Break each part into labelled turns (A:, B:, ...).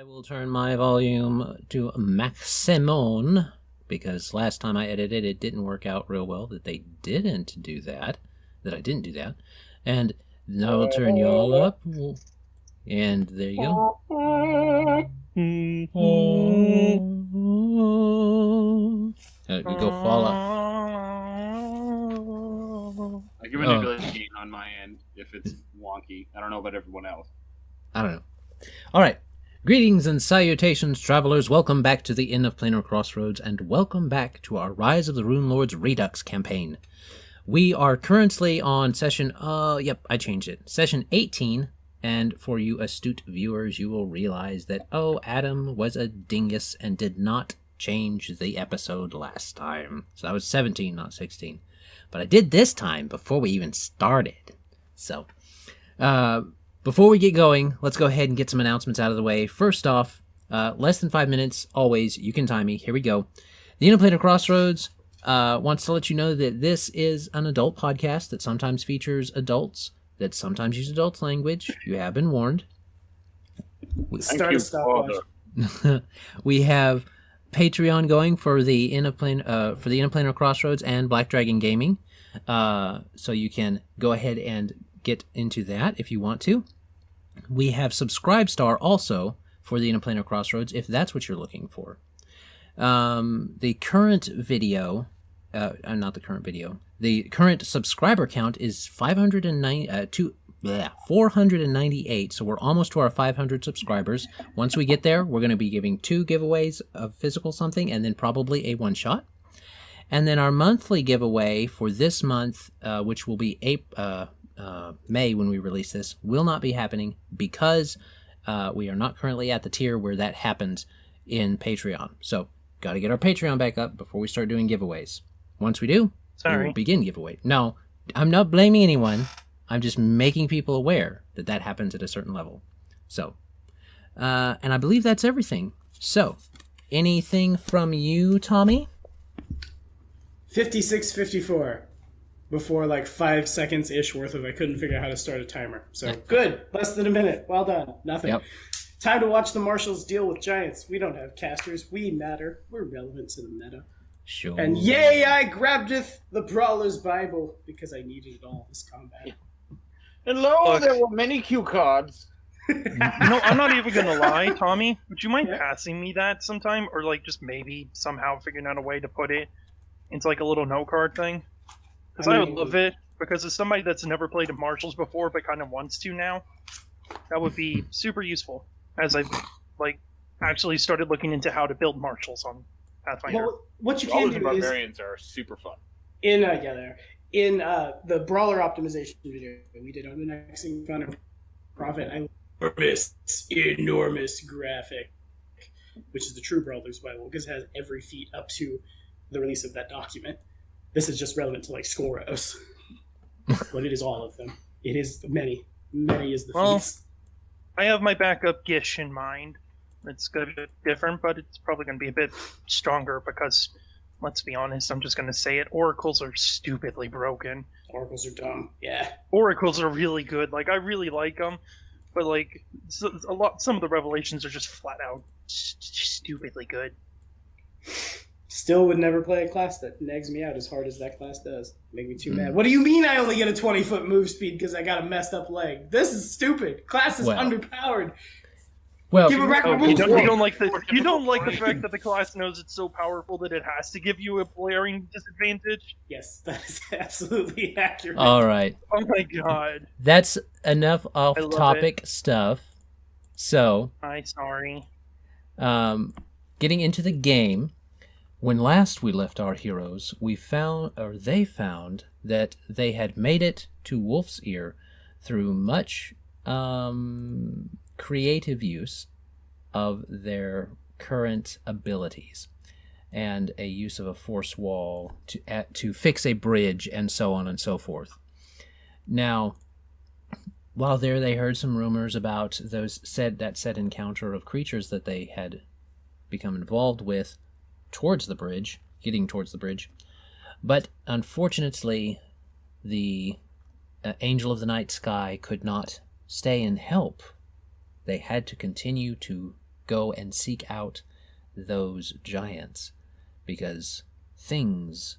A: will turn my volume to maximum, because last time I edited it didn't work out real well that I didn't do that. And now I'll turn you all up. And there you go. You go fall up.
B: I give manipulation gain on my end if it's wonky. I don't know about everyone else.
A: I don't know. All right. Greetings and salutations, travelers. Welcome back to the Inn of Planar Crossroads, and welcome back to our Rise of the Runelords Redux campaign. We are currently on session, I changed it. Session 18, and for you astute viewers, you will realize that, Adam was a dingus and did not change the episode last time. So that was 17, not 16. But I did this time before we even started. So, before we get going, let's go ahead and get some announcements out of the way. First off, less than 5 minutes, always. You can time me. Here we go. The Inn of Planar Crossroads wants to let you know that this is an adult podcast that sometimes features adults, that sometimes use adult language. You have been warned. We have Patreon going for the Inn of Planar Crossroads and Black Dragon Gaming, so you can go ahead and get into that if you want to. We have Subscribestar also for the Inn of Planar Crossroads if that's what you're looking for. The current subscriber count is 498, so we're almost to our 500 subscribers. Once we get there, we're going to be giving 2 giveaways of physical something and then probably a one-shot. And then our monthly giveaway for this month, which will be May when we release this, will not be happening because we are not currently at the tier where that happens in Patreon. So, got to get our Patreon back up before we start doing giveaways. Once we do, we will begin giveaway. No, I'm not blaming anyone. I'm just making people aware that that happens at a certain level. So, and I believe that's everything. So, anything from you, Tommy?
C: 56:54. Before like 5 seconds-ish worth of I couldn't figure out how to start a timer. So, good. Less than a minute. Well done. Nothing.
A: Yep.
C: Time to watch the Marshals deal with giants. We don't have casters. We matter. We're relevant to the meta.
A: Sure.
C: And yay, I grabbedeth the Brawler's Bible because I needed it all this combat.
D: Hello, there were many cue cards.
E: No, I'm not even gonna lie, Tommy. Would you mind passing me that sometime, or like just maybe somehow figuring out a way to put it into like a little note card thing? Because I would love it. Because as somebody that's never played a Marshals before but kind of wants to now, that would be super useful. As I've actually started looking into how to build Marshals on Pathfinder.
C: Well, what you can do is
B: barbarians are super fun.
C: In the Brawler optimization video we did on the next thing on Profit, enormous graphic, which is the true Brawler's Bible, because it has every feat up to the release of that document. This is just relevant to like Skoros, but it is all of them. It is many is the feats.
E: I have my backup Gish in mind. It's going to be different, but it's probably going to be a bit stronger because, let's be honest, I'm just going to say it, oracles are stupidly broken.
C: Oracles are dumb, yeah.
E: Oracles are really good. Like, I really like them, but like, some of the revelations are just flat out stupidly good.
C: Still would never play a class that nags me out as hard as that class does. Make me too mad. What do you mean I only get a 20-foot move speed because I got a messed up leg? This is stupid. Class is underpowered.
A: Well,
C: give it back my
E: you don't like the fact that the class knows it's so powerful that it has to give you a blaring disadvantage?
C: Yes, that is absolutely accurate.
A: All right.
E: Oh my god.
A: That's enough off-topic stuff. So,
E: sorry.
A: Getting into the game. When last we left our heroes, they found that they had made it to Wolf's Ear through much creative use of their current abilities and a use of a force wall to fix a bridge and so on and so forth. Now, while there, they heard some rumors about that said encounter of creatures that they had become involved with getting towards the bridge. But unfortunately, the Angel of the Night Sky could not stay and help. They had to continue to go and seek out those giants, because things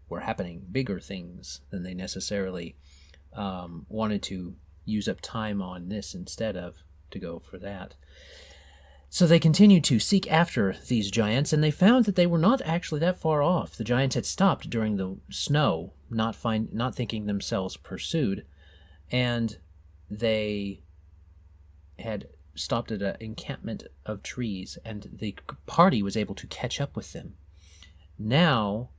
A: were happening, bigger things than they necessarily wanted to use up time on this instead of to go for that. So they continued to seek after these giants, and they found that they were not actually that far off. The giants had stopped during the snow, not thinking themselves pursued, and they had stopped at an encampment of trees, and the party was able to catch up with them. Now,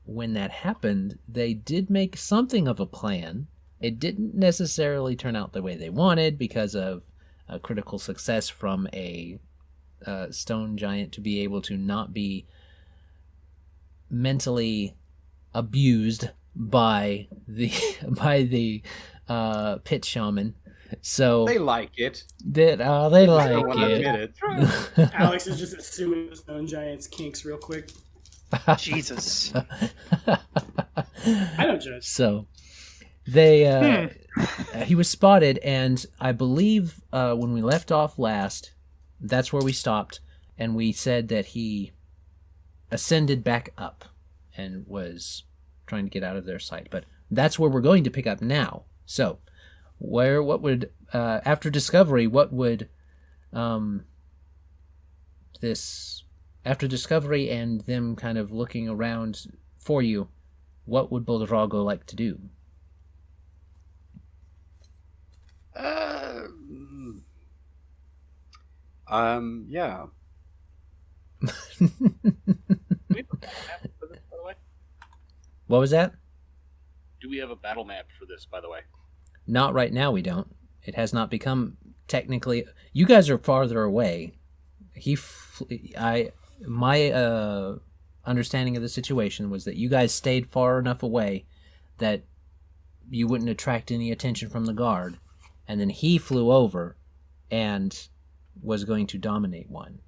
A: when that happened, they did make something of a plan. It didn't necessarily turn out the way they wanted because of a critical success from a stone giant to be able to not be mentally abused by the pit shaman. So
F: they like it.
A: They like it.
C: Alex is just assuming the stone giant's kinks real quick.
E: Jesus.
C: I don't judge.
A: So they he was spotted, and I believe when we left off last, that's where we stopped, and we said that he ascended back up and was trying to get out of their sight. But that's where we're going to pick up now. So after discovery, after discovery and them kind of looking around for you, what would Boldrago like to do?
F: Yeah.
A: What was that?
B: Do we have a battle map for this, by the way?
A: Not right now, we don't. It has not become technically... You guys are farther away. My understanding of the situation was that you guys stayed far enough away that you wouldn't attract any attention from the guard, and then he flew over and was going to dominate one.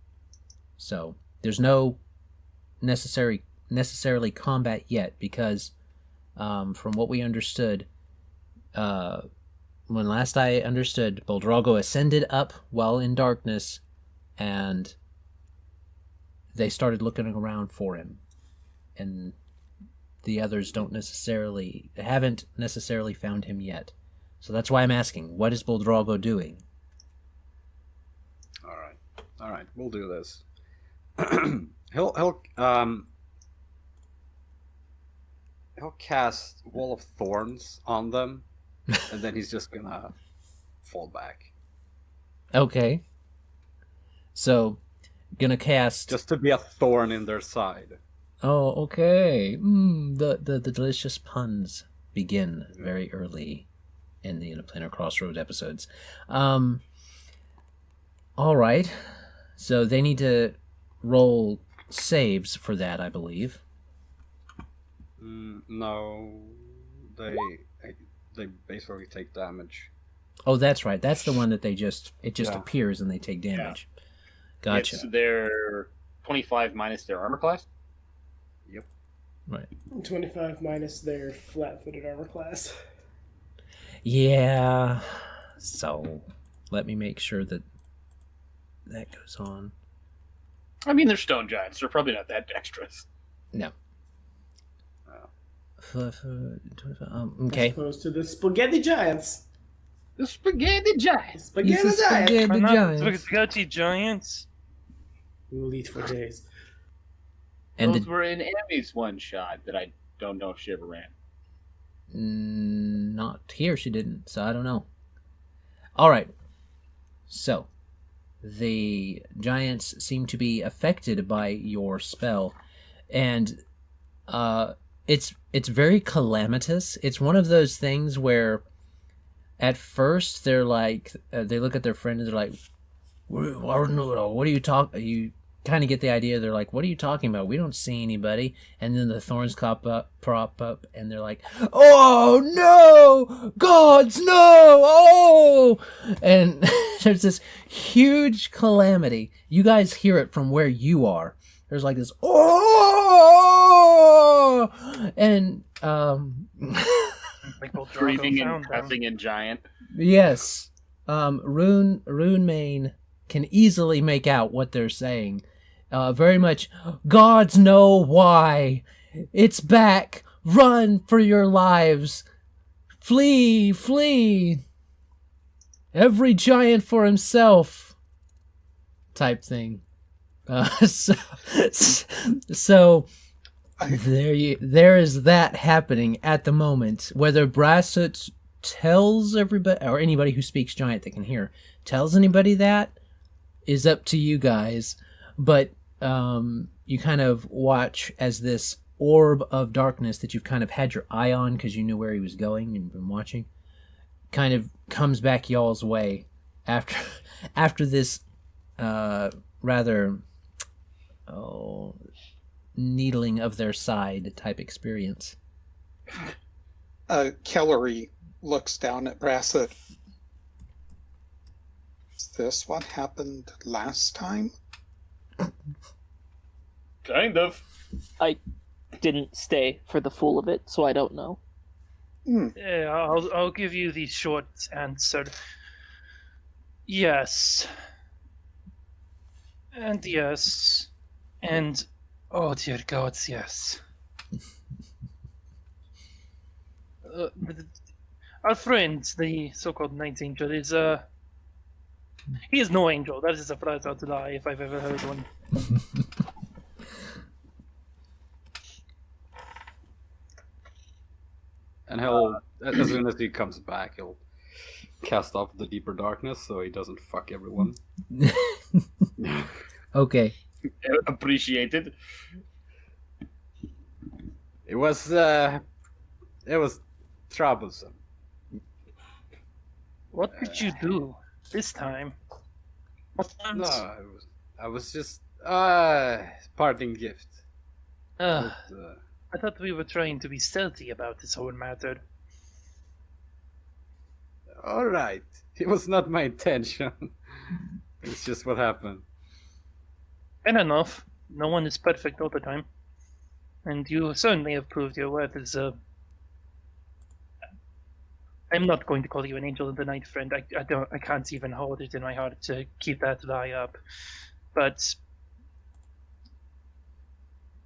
A: So there's no necessarily combat yet, because from what we understood, when last I understood, Boldrago ascended up while in darkness, and they started looking around for him, and the others haven't necessarily found him yet. So that's why I'm asking, what is Boldrago doing?
F: All right, we'll do this. He'll cast Wall of Thorns on them, and then he's just gonna fall back.
A: Okay. So, gonna cast...
F: Just to be a thorn in their side.
A: Oh, okay. The delicious puns begin very early in the Planar Crossroads episodes. All right. So they need to roll saves for that, I believe.
F: No, they basically take damage.
A: Oh, that's right. That's the one that it just appears and they take damage. Yeah. Gotcha.
B: It's their 25 minus their armor class?
F: Yep.
A: Right.
C: 25 minus their flat-footed armor class.
A: Yeah. So, let me make sure that goes on.
B: I mean, they're stone giants. They're probably not that dexterous.
A: No. Okay.
C: As opposed to the spaghetti giants.
B: The spaghetti giants.
E: Spaghetti giants.
C: We will eat for days.
A: And
B: those were in Emmy's one shot that I don't know if she ever ran.
A: Not here, she didn't, so I don't know. All right. So, the giants seem to be affected by your spell, and it's very calamitous. It's one of those things where at first they're like, they look at their friend and they're like, what are you talking? You kind of get the idea. They're like, what are you talking about? We don't see anybody. And then the thorns prop up, and they're like, oh no, gods, no, oh! And there's this huge calamity. You guys hear it from where you are. There's like this, oh! And
B: screaming and cussing and giant.
A: Yes. Runemane can easily make out what they're saying. Very much, gods know why. It's back. Run for your lives. Flee, flee. Every giant for himself. Type thing. So there is that happening at the moment. Whether Brasut tells everybody, or anybody who speaks giant that can hear, tells anybody that is up to you guys. But you kind of watch as this orb of darkness that you've kind of had your eye on because you knew where he was going and been watching, kind of comes back y'all's way after this rather needling of their side type experience.
G: Kellery looks down at Brasut. Is this what happened last time?
B: Kind of.
H: I didn't stay for the full of it, so I don't know.
E: Yeah, I'll give you the short answer. Yes. And yes. And oh dear gods, yes. Our friend, the so-called Night Angel, is he is no angel. That is a flat out lie if I've ever heard one.
F: And he'll, as soon as he comes back, he'll cast off the deeper darkness so he doesn't fuck everyone.
A: Okay.
B: Appreciated.
F: It was troublesome.
E: What did you do this time?
F: No, I was just parting gift.
E: I
F: But,
E: thought we were trying to be stealthy about this whole matter.
F: all right, it was not my intention. It's just what happened.
E: Fair enough. No one is perfect all the time. And you certainly have proved your worth as a... I'm not going to call you an angel of the night, friend. I can't even hold it in my heart to keep that lie up. But...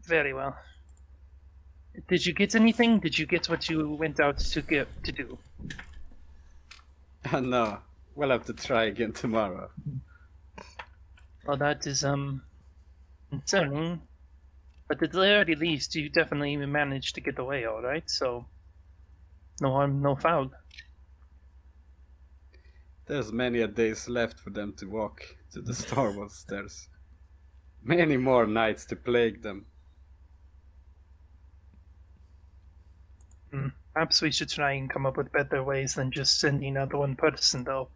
E: very well. Did you get anything? Did you get what you went out to do?
F: No, we'll have to try again tomorrow.
E: Well, that is, concerning. But at the very least, you definitely managed to get away, alright? So, no harm, no foul.
F: There's many a days left for them to walk to the Starwalls. There's many more nights to plague them.
E: Perhaps we should try and come up with better ways than just sending out one person, though.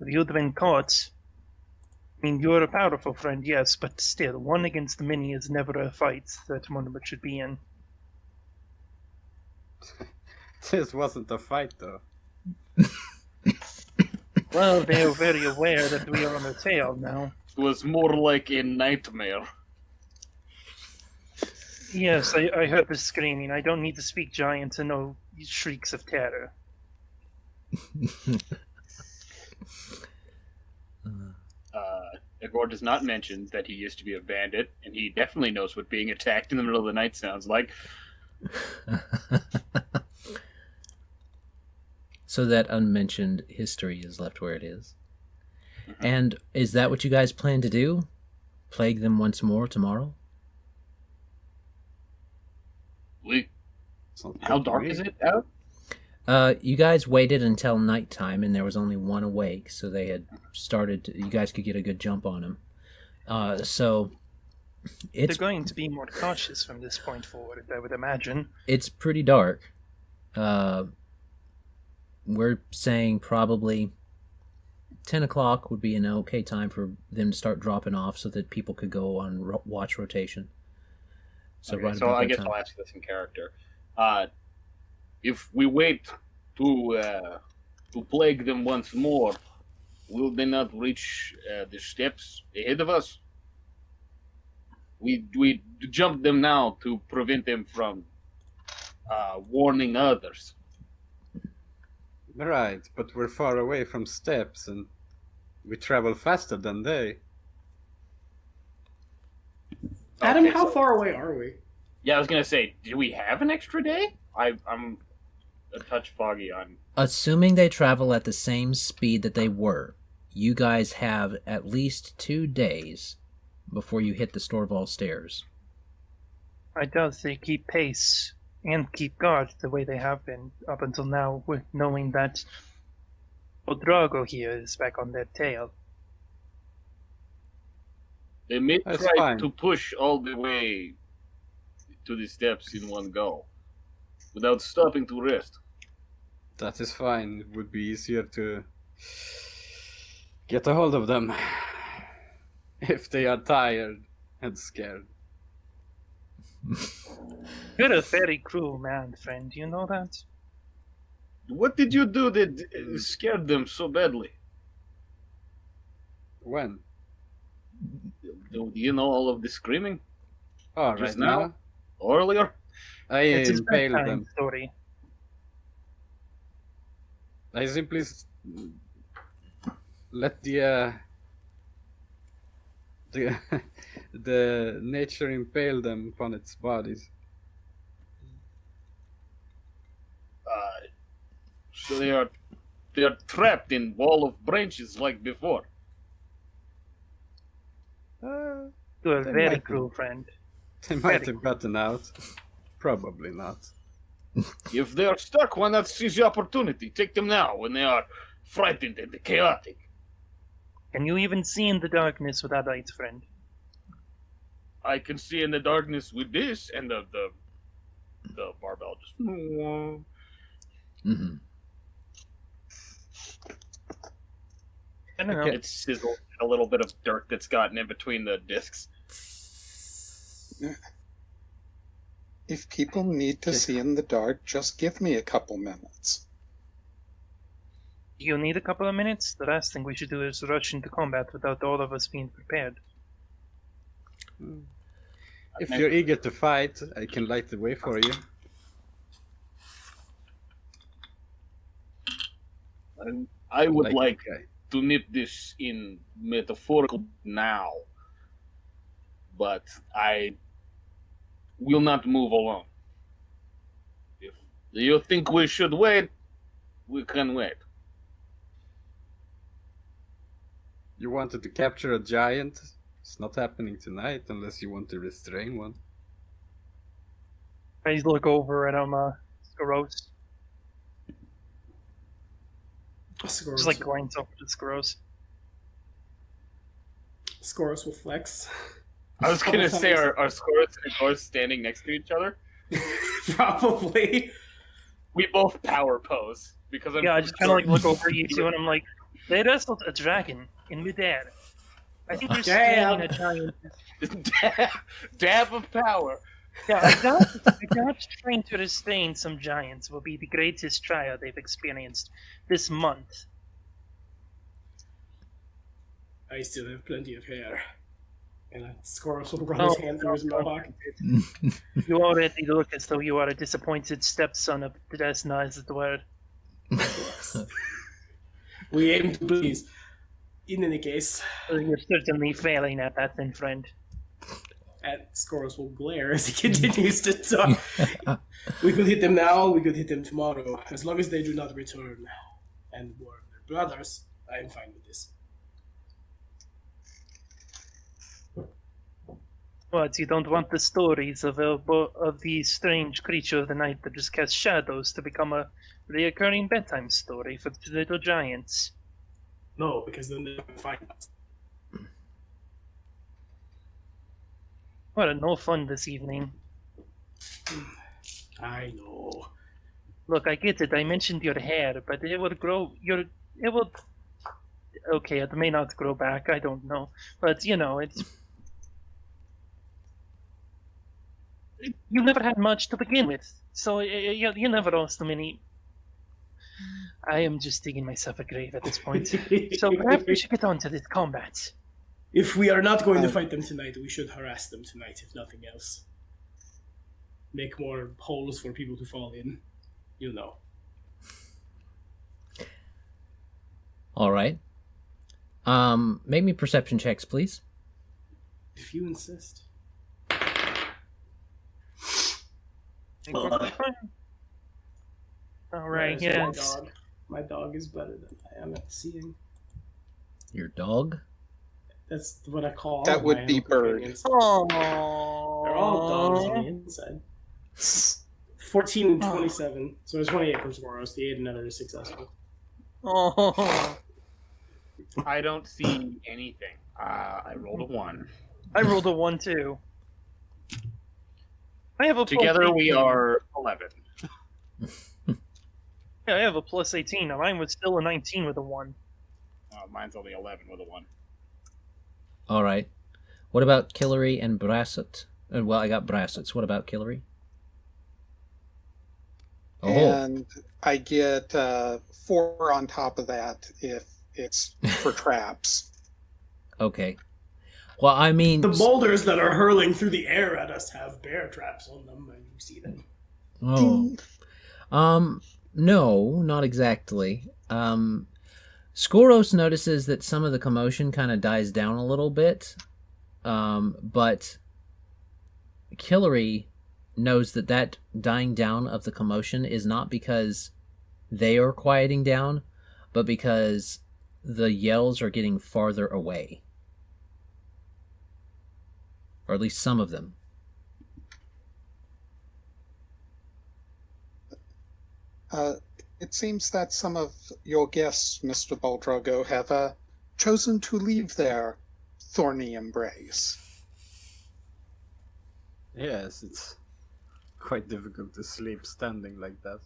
E: If you'd been caught... I mean, you're a powerful friend, yes, but still, one against many is never a fight that one of us should be in.
F: This wasn't a fight, though.
E: Well, they're very aware that we are on their tail now.
B: It was more like a nightmare.
E: Yes, I heard the screaming. I don't need to speak giant to know shrieks of terror.
B: Egor does not mention that he used to be a bandit, and he definitely knows what being attacked in the middle of the night sounds like.
A: So that unmentioned history is left where it is. And is that what you guys plan to do? Plague them once more tomorrow?
B: How dark is it out?
A: You guys waited until nighttime, and there was only one awake, so they had started to, you guys could get a good jump on them. So
E: They're going to be more cautious from this point forward, I would imagine.
A: It's pretty dark. We're saying probably 10 o'clock would be an okay time for them to start dropping off so that people could go on watch rotation. So,
B: Okay,
A: right
B: so
A: about
B: I
A: that
B: guess
A: time.
B: I'll ask this in character. If we wait to plague them once more, will they not reach the steps ahead of us? We jump them now to prevent them from warning others.
F: Right, but we're far away from steps, and We travel faster than they.
C: Adam,
B: Okay,
C: how
B: so-
C: far away are we?
B: Yeah, I was gonna say, do we have an extra day? I'm a touch foggy on.
A: Assuming they travel at the same speed that they were, you guys have at least 2 days before you hit the Storval stairs.
E: I doubt they keep pace and keep guard the way they have been up until now, with knowing that Boldrago here is back on their tail.
B: They may
F: That's
B: try
F: fine.
B: to push all the way to the steps in one go, without stopping to rest.
F: That is fine. It would be easier to get a hold of them if they are tired and scared.
E: You're a very cruel man, friend. You know that?
B: What did you do that scared them so badly?
F: When?
B: Do you know all of the screaming
F: Oh,
B: Just
F: right now?
B: earlier?
F: I
E: It's his
F: impaled
E: bedtime
F: them.
E: story.
F: I simply let the the nature impale them upon its bodies.
B: So they are trapped in wall of branches like before.
F: Uh,
E: You're a
F: They
E: very
F: might be.
E: cruel friend.
F: they might have gotten out. Probably not.
B: If they are stuck, why not seize the opportunity? Take them now when they are frightened and chaotic.
E: Can you even see in the darkness without light, friend?
B: I can see in the darkness with this, and the barbell just.
A: Mm-hmm.
E: I don't know.
A: Okay.
B: It's sizzled a little bit of dirt that's gotten in between the discs.
G: If people need to see in the dark, just give me a couple minutes.
E: Do you need a couple of minutes? The last thing we should do is rush into combat without all of us being prepared.
F: If you're eager to fight, I can light the way for you.
B: I would like
F: the guy.
B: to nip this in metaphorical now, but I will not move alone. If you think we should wait, we can wait.
F: You wanted to capture a giant? It's not happening tonight unless you want to restrain one.
E: I look over at Skoros. Just like glance over to Skoros.
C: Skoros will flex.
B: I was gonna say, are Skoros and Egor standing next to each other?
C: Probably.
B: We both power pose because I'm
E: Yeah, I just kind of like look over at you two and I'm like, they wrestled a dragon in midair. I think they're slaying a giant.
B: Dab of power.
E: Yeah, I got trained to restrain some giants will be the greatest trial they've experienced this month.
C: I still have plenty of hair. And Skoros will run his hand through his mohawk.
E: You already look as though you are a disappointed stepson of Dersenal, as it were.
C: We aim to please. In any case,
E: You're certainly failing at that, then, friend.
C: and Skoros will glare as he continues to talk. We could hit them now, we could hit them tomorrow. As long as they do not return and warn their brothers, I am fine with this.
E: What, you don't want the stories of the strange creature of the night that just casts shadows to become a reoccurring bedtime story for the little giants?
C: No, because then they will find us.
E: Well, no fun this evening.
C: I know.
E: Look, I get it. I mentioned your hair, but it will grow. It will. Okay, it may not grow back. I don't know, but you know, it's. You never had much to begin with, so you never lost too many. I am just digging myself a grave at this point. So perhaps we should get on to this combat.
C: If we are not going to fight them tonight, we should harass them tonight, if nothing else. Make more holes for people to fall in. You know.
A: All right. Make me perception checks, please.
C: If you insist.
E: All right,
C: Where's
E: yes.
C: My dog? My dog is better than I am at seeing.
A: Your dog?
C: That's what I call
G: That
C: all
G: would
C: my
G: be
C: animal
G: bird.
C: companions.
E: Oh,
C: They're all dogs on the inside. 14 and 27. So it's 28 from Skoros. The 8 and another is successful.
E: Oh,
B: I don't see anything. I rolled a 1.
E: I rolled a 1 too. I have a
B: Together
E: plus
B: we
E: 18.
B: are 11.
E: Yeah, I have a plus 18. And mine was still a 19 with a 1.
B: Mine's only 11 with a 1.
A: All right. What about Kellery and Brasut? Well, I got Brasuts. What about Kellery? Oh,
G: And I get 4 on top of that if it's for traps.
A: okay. Well, I mean...
C: The boulders that are hurling through the air at us have bear traps on them, and you see them.
A: Oh. No, not exactly. Skoros notices that some of the commotion kind of dies down a little bit, but Kellery knows that dying down of the commotion is not because they are quieting down, but because the yells are getting farther away. Or at least some of them.
G: It seems that some of your guests, Mr. Boldrago, have chosen to leave their thorny embrace.
F: Yes, it's quite difficult to sleep standing like that.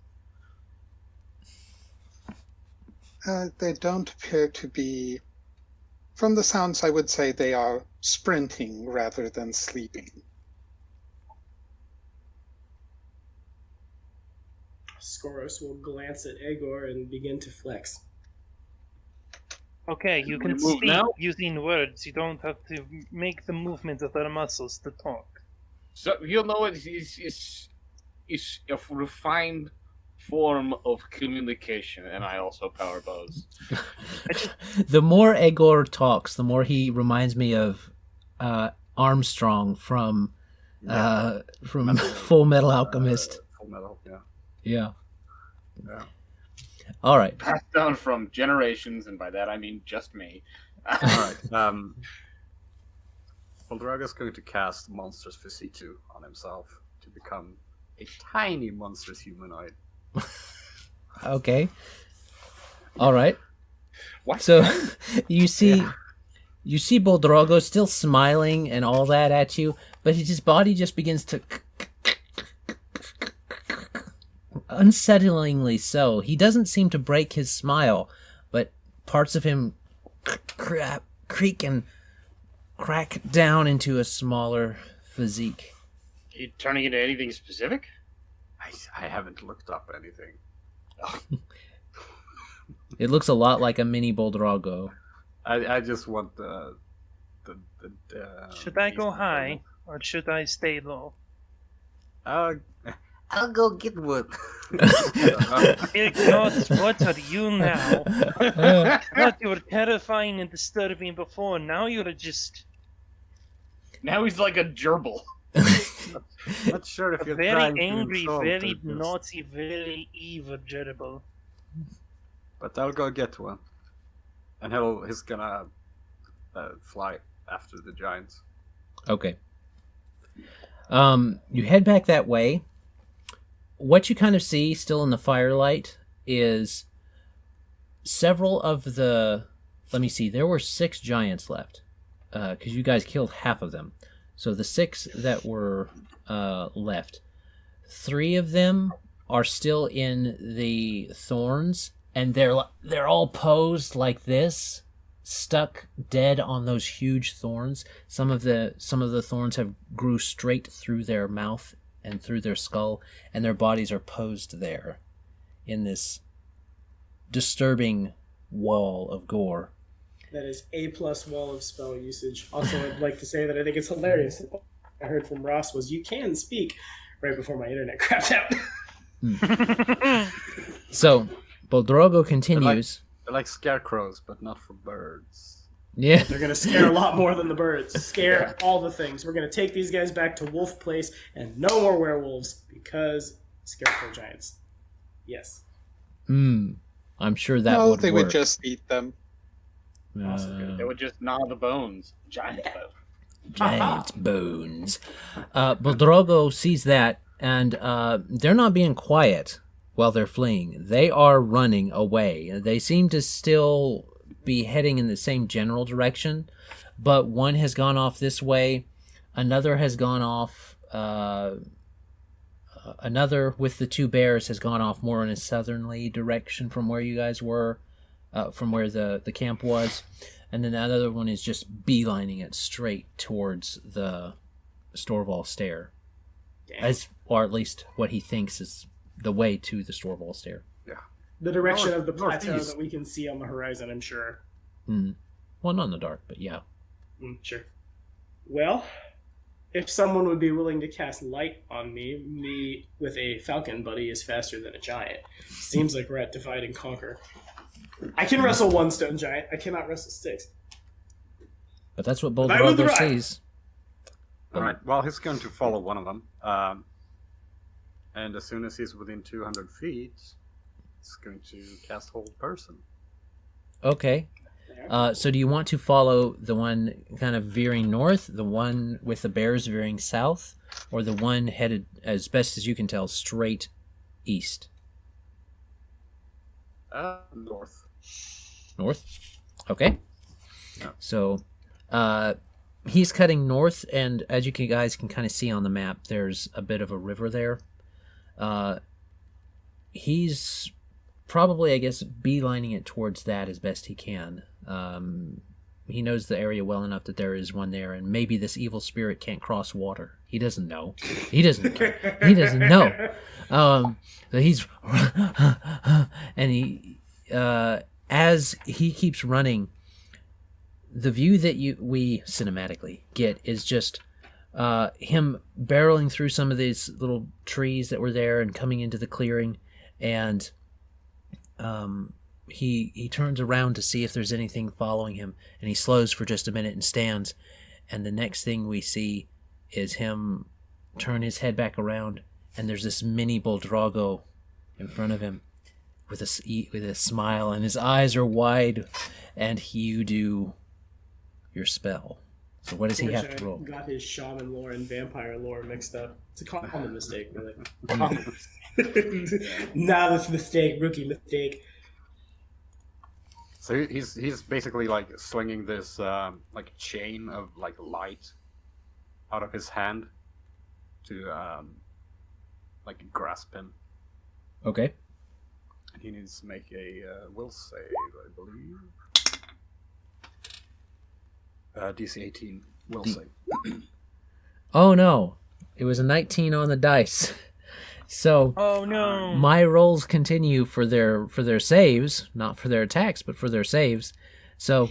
G: They don't appear to be... From the sounds, I would say they are sprinting rather than sleeping.
C: Skoros will glance at Egor and begin to flex.
E: Okay, you can
B: we move
E: speak
B: now?
E: using words. You don't have to make the movement of their muscles to talk.
B: So, you know, it is a refined form of communication, and I also power bows.
A: The more Egor talks, the more he reminds me of Armstrong from Full Metal Alchemist.
F: Full Metal, yeah.
A: Yeah.
F: Yeah.
A: All right.
B: Passed down from generations, and by that I mean just me.
F: Alright, Boldrago's going to cast Monstrous Physique on himself to become a tiny monstrous humanoid.
A: Okay. All right.
B: What?
A: So you see Boldrago still smiling and all that at you, but his body just begins to unsettlingly so. He doesn't seem to break his smile, but parts of him creak and crack down into a smaller physique.
B: Are you turning into anything specific?
F: I haven't looked up anything.
A: It looks a lot like a mini Boldrago.
F: I just want the
E: Should I go high or should I stay low?
F: I'll go get wood.
E: Egor, what are you now? I thought you were terrifying and disturbing before. Now you're just
B: Now he's like a gerbil.
F: Not sure if
E: a
F: you're
E: very
F: trying to
E: angry,
F: insult
E: very
F: or just-
E: naughty, very evil gerbil.
F: But I'll go get one, and he's gonna fly after the giants.
A: Okay. You head back that way. What you kind of see still in the firelight is several of the... Let me see. There were 6 giants left, because you guys killed half of them. So the 6 that were left, 3 of them are still in the thorns, and they're all posed like this, stuck dead on those huge thorns. Some of the thorns have grew straight through their mouth and through their skull, and their bodies are posed there in this disturbing wall of gore.
C: That is A+ wall of spell usage. Also, I'd like to say that I think it's hilarious. I heard from Ross was you can speak right before my internet crapped out.
A: So Boldrago continues.
F: They're like scarecrows, but not for birds.
A: Yeah.
C: They're gonna scare a lot more than the birds. Scare all the things. We're gonna take these guys back to Wolf Place, and no more werewolves because scarecrow giants. Yes.
A: I'm sure that
G: No,
A: would
G: they
A: work.
G: would just eat them.
B: They would just gnaw the bones. Giant bones.
A: Giant bones. Boldrago sees that, and they're not being quiet while they're fleeing. They are running away. They seem to still be heading in the same general direction, but one has gone off this way, another has gone off, another with the two bears has gone off more in a southerly direction from where you guys were, from where the camp was, and then another one is just beelining it straight towards the Storval Stair, or at least what he thinks is the way to the Storval Stair.
C: The direction of the plateau
F: northeast.
C: that we can see on the horizon, I'm sure.
A: Well, not in the dark, but yeah.
C: Sure. Well, if someone would be willing to cast light on me with a falcon buddy is faster than a giant. Seems like we're at divide and conquer. I can wrestle one stone giant. I cannot wrestle six.
A: But that's what
C: I will
A: Boldrago
C: try.
A: sees.
F: All right. Well, he's going to follow one of them, and as soon as he's within 200 feet, he's going to cast Hold Person.
A: Okay. So do you want to follow the one kind of veering north, the one with the bears veering south, or the one headed, as best as you can tell, straight east?
F: North.
A: North? Okay.
F: Yeah.
A: So he's cutting north, and as you guys can kind of see on the map, there's a bit of a river there. He's probably, I guess, beelining it towards that as best he can. He knows the area well enough that there is one there, and maybe this evil spirit can't cross water. He doesn't know. He doesn't care. He doesn't know. So he's and he as he keeps running, the view that we cinematically get is just him barreling through some of these little trees that were there and coming into the clearing, and he turns around to see if there's anything following him, and he slows for just a minute and stands, and the next thing we see is him turn his head back around, and there's this mini Boldrago in front of him with a smile, and his eyes are wide, and you do your spell. So what does he have to roll?
C: Got his shaman lore and vampire lore mixed up. It's a common mistake, really. Not a mistake, rookie mistake.
F: So he's basically like swinging this like chain of like light out of his hand to like grasp him.
A: Okay.
F: And he needs to make a will save, I believe. DC 18 will save.
A: Oh no, it was a 19 on the dice. So
E: Oh no.
A: my rolls continue for their saves, not for their attacks, but for their saves. So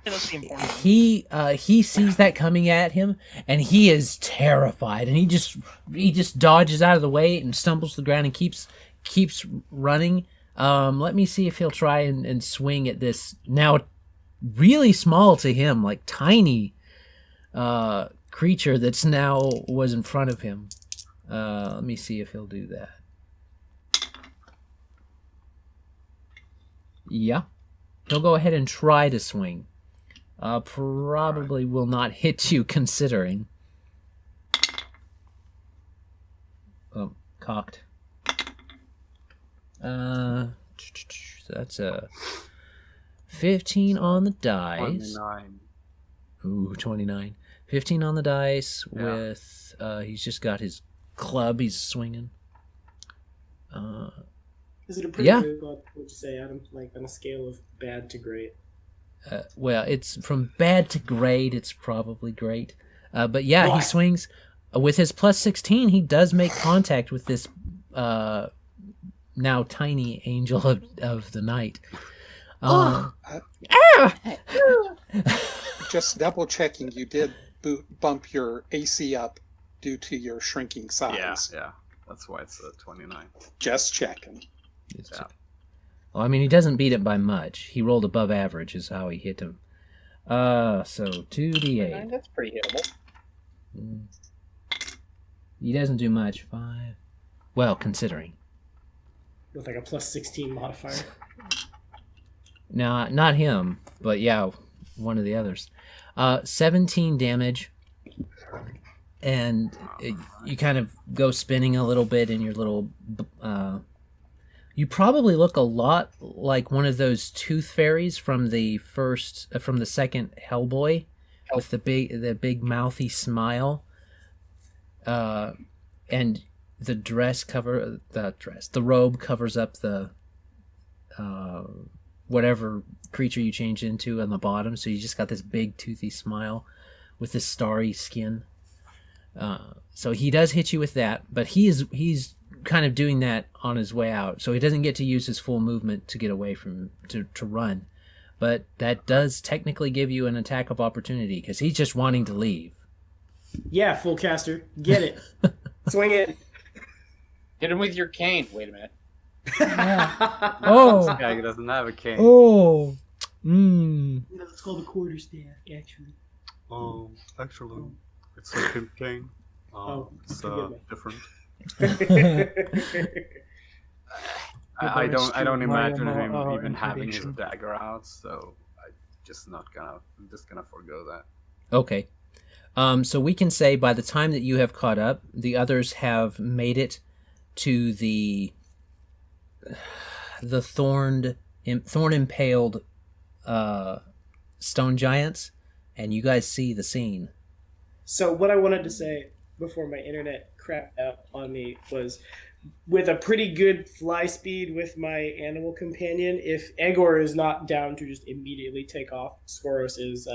E: That's the important.
A: he sees that coming at him, and he is terrified, and he just dodges out of the way and stumbles to the ground and keeps running. Let me see if he'll try and swing at this now really small to him, like tiny creature that's now was in front of him. Let me see if he'll do that. Yeah. He'll go ahead and try to swing. Probably will not hit you considering. Oh, cocked. So that's a 15 on the dice.
F: 29.
A: Ooh, 29. 15 on the dice with, he's just got his club he's swinging.
C: Is it a pretty good, what would you say, Adam? Like on a scale of bad to great?
A: Well, it's from bad to great, it's probably great. But yeah,
C: Why?
A: he swings. With his plus 16, he does make contact with this now tiny angel of the night.
G: Just double checking, you did bump your AC up due to your shrinking size.
F: Yeah. That's why it's 29.
G: Just checking.
A: Well, I mean, he doesn't beat it by much. He rolled above average is how he hit him. So 2d8.
D: That's pretty hittable.
A: He doesn't do much. 5. Well, considering.
C: With like a plus 16 modifier.
A: No, not him, but yeah, one of the others. 17 damage, and you kind of go spinning a little bit in your little... you probably look a lot like one of those tooth fairies from the second Hellboy, with the big mouthy smile. And the robe covers up the whatever creature you change into on the bottom, so you just got this big toothy smile with this starry skin. So he does hit you with that, but he's kind of doing that on his way out, so he doesn't get to use his full movement to get away from to run. But that does technically give you an attack of opportunity because he's just wanting to leave.
C: Yeah, full caster. Get it. Swing it.
D: Hit him with your cane. Wait a minute.
A: Oh,
F: This guy doesn't have a cane.
A: oh,
C: It's called a quarterstaff, actually.
F: Oh, actually, it's a pimp cane. It's
C: forgive me.
F: different. I don't imagine him even having his
E: intimidation.
F: dagger out, so I'm just gonna forgo that.
A: Okay. So we can say by the time that you have caught up, the others have made it to the thorn impaled stone giants, and you guys see the scene.
C: So what I wanted to say before my internet crapped out on me was, with a pretty good fly speed with my animal companion, if Egor is not down to just immediately take off, Skoros is.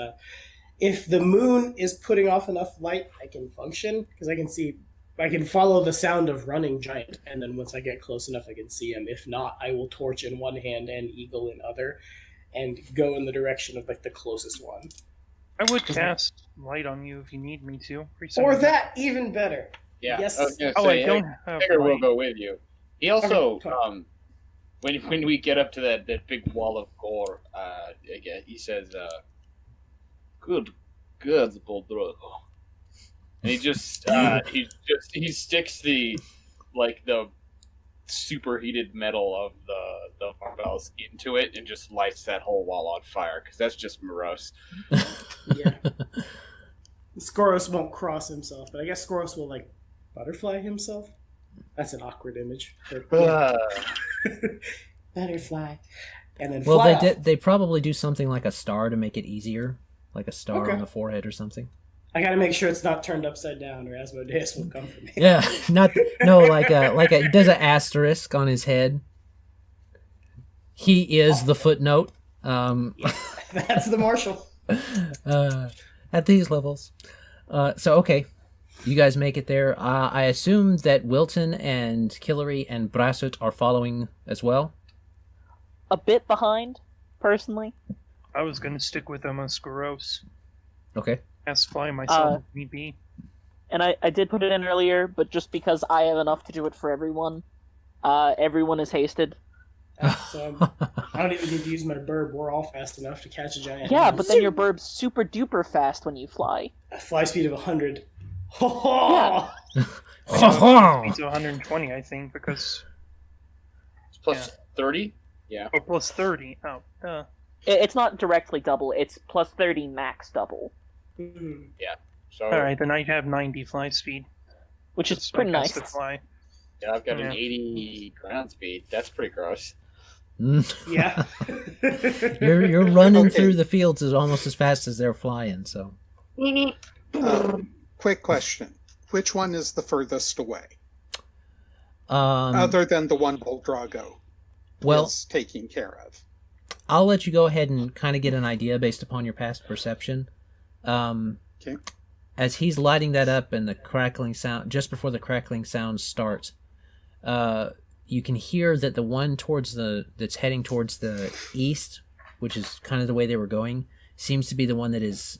C: If the moon is putting off enough light, I can function, because I can follow the sound of running giant, and then once I get close enough, I can see him. If not, I will torch in one hand and eagle in other, and go in the direction of like the closest one.
E: I would cast light on you if you need me to.
C: Or that, even better.
D: Yeah.
C: Yes.
D: I was gonna
E: Oh, I
D: say,
E: don't have
D: Egor will
E: light.
D: go with you. He also,
C: Okay.
D: when we get up to that big wall of gore, again, he says, "Good, Boldrago," and he just he sticks the superheated metal of the barbells into it and just lights that whole wall on fire because that's just morose.
C: Yeah. Skoros won't cross himself, but I guess Skoros will like butterfly himself. That's an awkward image. Butterfly, and then
A: Well,
C: fly off.
A: they probably do something like a star to make it easier, like a star
C: Okay.
A: on the forehead or something.
C: I gotta make sure it's not turned upside down, or Asmodeus will come for me.
A: Yeah, he does an asterisk on his head. He is the footnote.
C: That's the marshal.
A: At these levels. So okay, you guys make it there. I assume that Willton and Kellery and Brasut are following as well.
H: A bit behind, personally.
E: I was gonna stick with them on Skoros.
A: Okay.
E: Cast fly myself if need be.
H: And I did put it in earlier, but just because I have enough to do it for everyone, everyone is hasted.
C: So I don't even need to use my burb. We're all fast enough to catch a giant.
H: Yeah, but then your burb's super duper fast when you fly.
C: A fly speed of 100.
H: Yeah.
E: It's 120, I think, because
D: It's plus 30. Yeah.
E: oh, plus 30. Oh,
H: It's not directly double, it's plus 30 max double,
C: Mhm.
D: So
E: all right. Then I have 90 fly speed.
H: which is
E: That's
H: pretty
E: my
H: nice.
E: cast to fly.
D: yeah, I've got an
E: Yeah.
D: 80 ground speed. That's pretty gross.
C: Yeah.
A: You're running
G: Okay.
A: through the fields as almost as fast as they're flying. So
G: Quick question. Which one is the furthest away?
A: um,
G: Other than the one Boldrago
A: well,
G: is taking care of.
A: I'll let you go ahead and kind of get an idea based upon your past perception.
G: Okay.
A: As he's lighting that up and the crackling sound, just before the crackling sound starts, you can hear that the one that's heading towards the east, which is kind of the way they were going, seems to be the one that is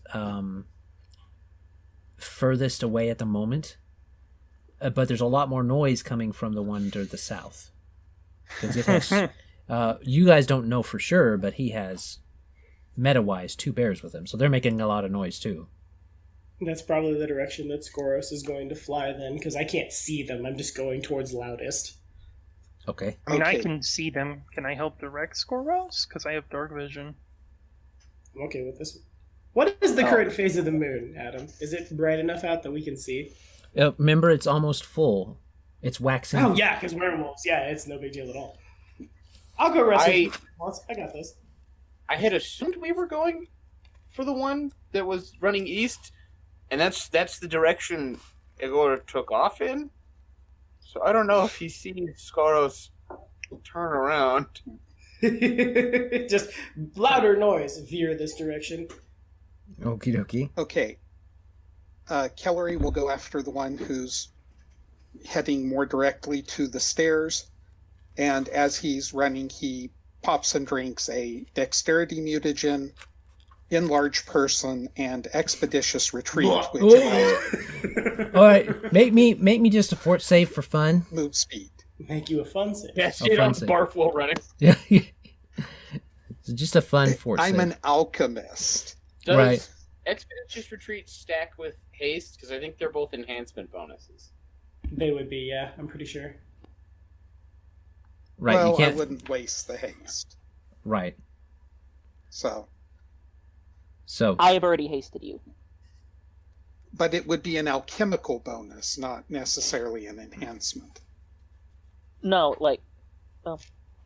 A: furthest away at the moment. But there's a lot more noise coming from the one to the south. 'Cause it has, you guys don't know for sure, but he has meta-wise, 2 bears with him, so they're making a lot of noise too.
C: That's probably the direction that Skoros is going to fly then, because I can't see them. I'm just going towards loudest.
A: Okay.
E: I mean, I
G: Okay.
E: can see them. Can I help direct Skoros? Because I have dark vision.
C: I'm okay with this. What is the current phase of the moon, Adam? Is it bright enough out that we can see?
A: Remember, it's almost full. It's waxing.
C: Oh, yeah, because werewolves. Yeah, it's no big deal at all. I'll go rest with you once. I got this.
D: I had assumed we were going for the one that was running east, and that's the direction Egor took off in. So I don't know if he sees Skoros turn around.
C: Just louder noise. Veer this direction.
A: Okie dokie.
G: Okay. Kellery will go after the one who's heading more directly to the stairs, and as he's running, he pops and drinks a dexterity mutagen, enlarge person, and expeditious retreat, which allows
A: All right, make me just a fort save for fun.
G: move speed.
C: Make you a fun save.
D: Yeah,
A: Oh,
D: shit on
A: fancy.
D: barf while running.
A: Yeah, it's just a fun fort
G: I'm
A: save.
G: an alchemist.
D: Does
A: Right.
D: Expeditious Retreat stack with Haste? Because I think they're both enhancement bonuses.
C: They would be, yeah, I'm pretty sure.
A: Right,
G: well,
A: you can't.
G: I wouldn't waste the haste.
A: Right.
G: So,
A: So
H: I have already hasted you.
G: but it would be an alchemical bonus, not necessarily an enhancement.
H: No, like,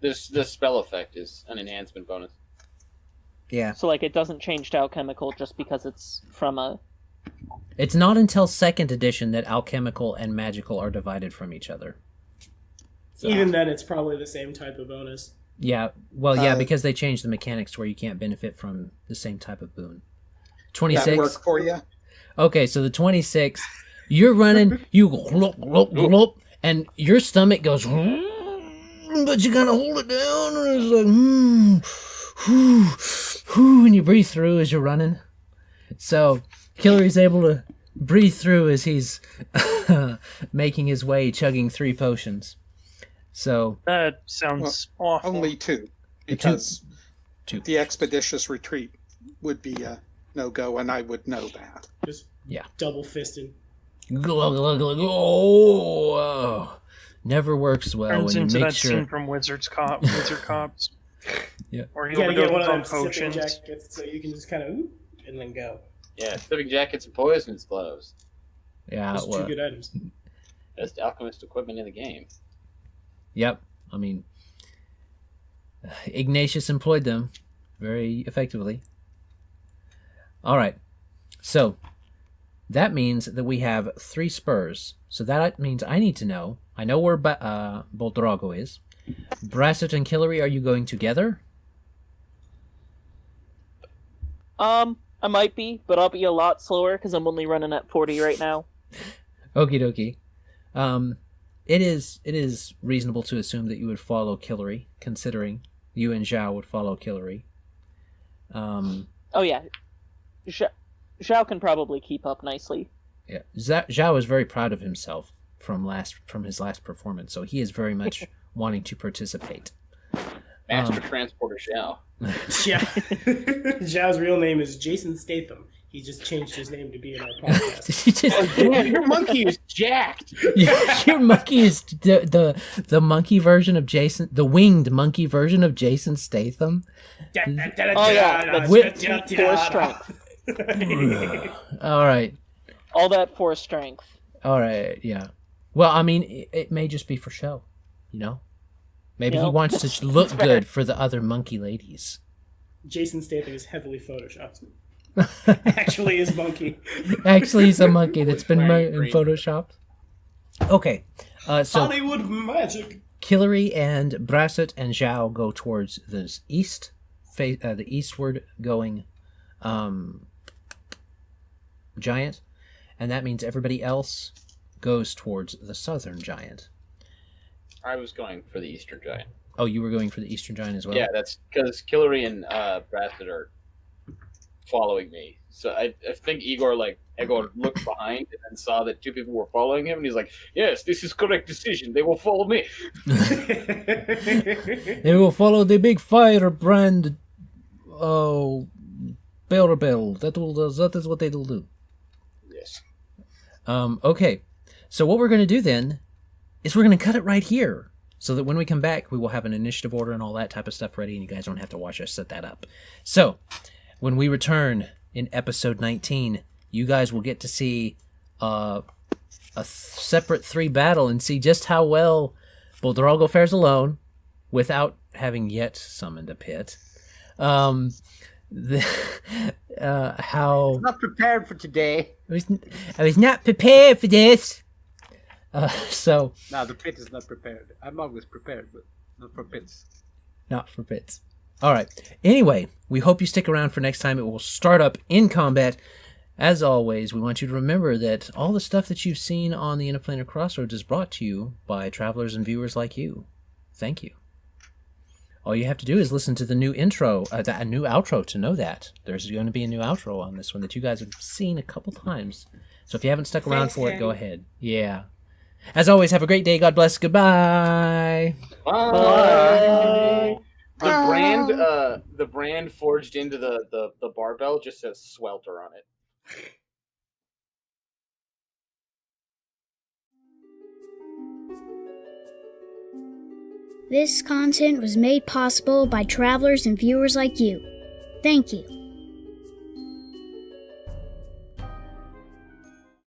D: This spell effect is an enhancement bonus.
A: yeah,
H: so like it doesn't change to alchemical just because it's from a.
A: it's not until 2nd edition that alchemical and magical are divided from each other. So,
C: Even then, it's probably the same type of bonus.
A: yeah, well, yeah,
G: Uh,
A: because they changed the mechanics to where you can't benefit from the same type of boon.
G: That
A: 26.
G: work for you?
A: Okay, so the 26, you're running, you go glop, glop, glop, and your stomach goes, but you gotta hold it down, and it's like, and you breathe through as you're running. So Kellery's able to breathe through as he's making his way, chugging 3 potions. So
E: That sounds awful.
G: Only 2, because the expeditious retreat would be a no-go, and I would know that.
C: Just
A: Yeah.
C: double fisted.
A: glug, glug, glug, never works well
E: Turns
A: when you
E: into
A: make
E: that
A: sure.
E: scene from Wizard Cops.
A: Yeah.
E: Where he
C: You gotta get one
E: overdoses
C: of
E: on
C: them sipping
E: potions.
C: jackets so you can just kind of and then go.
D: Yeah, sipping jackets and poisonous gloves.
A: Yeah,
C: Those are
A: well,
C: two good items.
D: Best alchemist equipment in the game.
A: yep. I mean, Ignatius employed them very effectively. All right. So that means that we have 3 spurs. So that means I need to know. I know where Boldrago is. Brasut and Kellery, are you going together?
H: I might be, but I'll be a lot slower because I'm only running at 40 right now.
A: Okie dokie. It is reasonable to assume that you would follow Kellery, considering you and Zhao would follow Kellery.
H: Oh yeah, Zhao can probably keep up nicely.
A: Yeah, Zhao is very proud of himself from his last performance, so he is very much wanting to participate.
D: Master Transporter Shao.
C: Yeah. Zhao's real name is Jason Statham. He just changed his name to be in our podcast.
A: You just-
D: Yeah, your monkey is jacked.
A: your monkey is the monkey version of Jason, the winged monkey version of Jason Statham.
H: Oh yeah,
A: With-
H: force strength.
A: All right,
H: All that force strength.
A: all right, yeah. Well, I mean, it may just be for show, you know. Maybe he
H: Yep.
A: wants to look good for the other monkey ladies.
C: Jason Statham is heavily photoshopped. Actually, is monkey.
A: Actually, he's a monkey that's been
D: Wearing
A: in
D: green.
A: Photoshopped. Okay, so
C: Hollywood magic.
A: Kellery and Brasut and Zhao go towards the east, the eastward going giant, and that means everybody else goes towards the southern giant.
D: I was going for the Eastern Giant.
A: Oh, you were going for the eastern giant as well?
D: Yeah, that's because Kellery and Brasut are following me. So I think Egor looked behind and then saw that 2 people were following him, and he's like, "Yes, this is correct decision. They will follow me."
A: They will follow the big firebrand. Oh, Builder build. That is what they will do.
D: Yes.
A: Okay. So what we're going to do then is we're going to cut it right here, so that when we come back, we will have an initiative order and all that type of stuff ready, and you guys don't have to watch us set that up. So, when we return in episode 19, you guys will get to see a separate 3 battle and see just how well Boldrago fares alone without having yet summoned a pit. How
F: Not prepared for today.
A: I was not prepared for this. So
F: No, the pit is not prepared. I'm always prepared, but not for pits.
A: not for bits. All right. Anyway, we hope you stick around for next time. It will start up in combat. As always, we want you to remember that all the stuff that you've seen on the Planar Crossroads is brought to you by travelers and viewers like you. Thank you. All you have to do is listen to the new intro, a new outro to know that. There's going to be a new outro on this one that you guys have seen a couple times. So if you haven't stuck around for it, go ahead. Yeah. As always, have a great day. God bless. Goodbye.
D: Bye. The brand forged into the barbell just says Swelter on it.
I: This content was made possible by travelers and viewers like you. Thank you.